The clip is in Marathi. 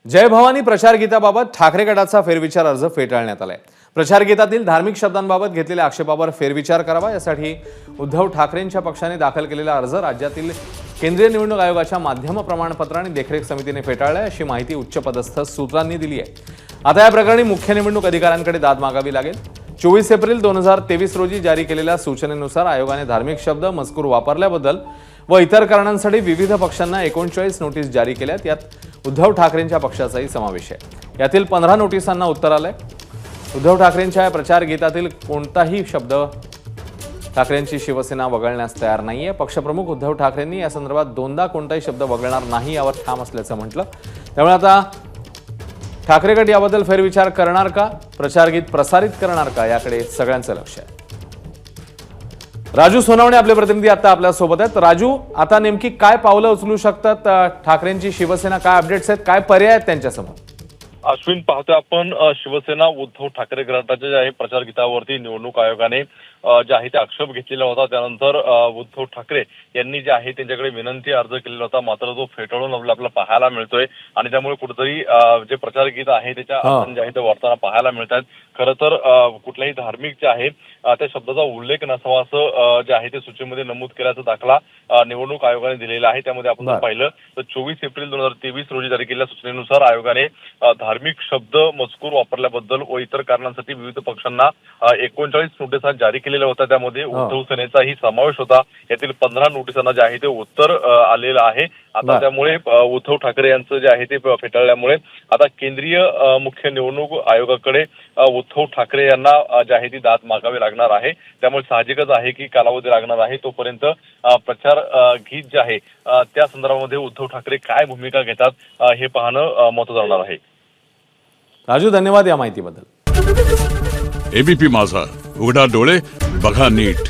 जय भवानी प्रचार गीताबाबत ठाकरे गटाचा फेरविचार अर्ज फेटाळण्यात आलाय। प्रचार गीतातील धार्मिक शब्दांबाबत घेतलेल्या आक्षेपावर फेरविचार करावा यासाठी उद्धव ठाकरेंच्या पक्षाने दाखल केलेला अर्ज राज्यातील केंद्रीय निवडणूक आयोगाच्या माध्यम प्रमाणपत्र आणि देखरेख समितीने फेटाळलाय अशी माहिती उच्चपदस्थ सूत्रांनी दिली आहे। आता या प्रकरणी मुख्य निवडणूक अधिकाऱ्यांकडे दाद मागावी लागेल। 24 एप्रिल 2023 रोजी जारी केलेल्या सूचनेनुसार आयोगाने धार्मिक शब्द मजकूर वापरल्याबद्दल व इतर कारणांसाठी विविध पक्षांना 39 नोटीस जारी केल्यात। यात उद्धव ठाकरेंच्या पक्षाचाही समावेश आहे। यातील 15 नोटिसांना उत्तर आलंय। उद्धव ठाकरेंच्या प्रचार गीतातील कोणताही शब्द ठाकरेंची शिवसेना वगळण्यास तयार नाहीये। पक्षप्रमुख उद्धव ठाकरेंनी या संदर्भात दोनदा कोणताही शब्द वगळणार नाही यावर ठाम असल्याचं म्हटलं। त्यामुळे आता ठाकरे गट याबद्दल फेरविचार करणार का, प्रचार गीत प्रसारित करणार का याकडे सगळ्यांचं लक्ष आहे। राजू सोनवणे आपले प्रतिनिधी आता आपल्या सोबत आहेत। राजू, आता नेमकी काय पावलं उचलू शकतात ठाकरेंची शिवसेना, काय अपडेट्स आहेत, काय पर्याय आहेत त्यांच्यासमोर? अश्विन, पाहतोय आपण शिवसेना उद्धव ठाकरे गटाच्या जे आहे प्रचार गीतावरती निवडणूक आयोगाने जे आहे ते आक्षेप घेतलेला होता। त्यानंतर उद्धव ठाकरे यांनी जे आहे त्यांच्याकडे विनंती अर्ज केलेला होता, मात्र तो फेटाळून आपल्याला पाहायला मिळतोय आणि त्यामुळे कुठेतरी जे प्रचार गीत आहे त्याच्या जे आहे ते वार्ताना पाहायला मिळत आहेत। खरं तर कुठल्याही धार्मिक जे आहे त्या शब्दाचा उल्लेख नसावा असं जे आहे ते सूचीमध्ये नमूद केल्याचा दाखला निवडणूक आयोगाने दिलेला आहे। त्यामध्ये आपण पाहिलं तर 24 एप्रिल 2023 रोजी जारी केलेल्या सूचनेनुसार आयोगाने धार्मिक शब्द मजकूर वापरल्याबद्दल व इतर कारणांसाठी विविध पक्षांना 39 नोटिसा जारी केलेल्या होत्या। त्यामध्ये उद्धव सेनेचाही समावेश होता। यातील 15 नोटिसांना जे आहे ते उत्तर आलेलं आहे। आता त्यामुळे उद्धव ठाकरे यांचं जे आहे ते फेटाळल्यामुळे आता केंद्रीय मुख्य निवडणूक आयोगाकडे उद्धव ठाकरे यांना जे आहे ती दाद मागावी लागणार आहे। त्यामुळे साहजिकच आहे की कालावधी लागणार आहे। तोपर्यंत प्रचार गीत जे आहे त्या संदर्भामध्ये उद्धव ठाकरे काय भूमिका घेतात हे पाहणं महत्त्वाचं राहणार आहे। राजू, धन्यवाद या माहितीबद्दल। एबीपी माझा, उघडा डोळे बघा नीट।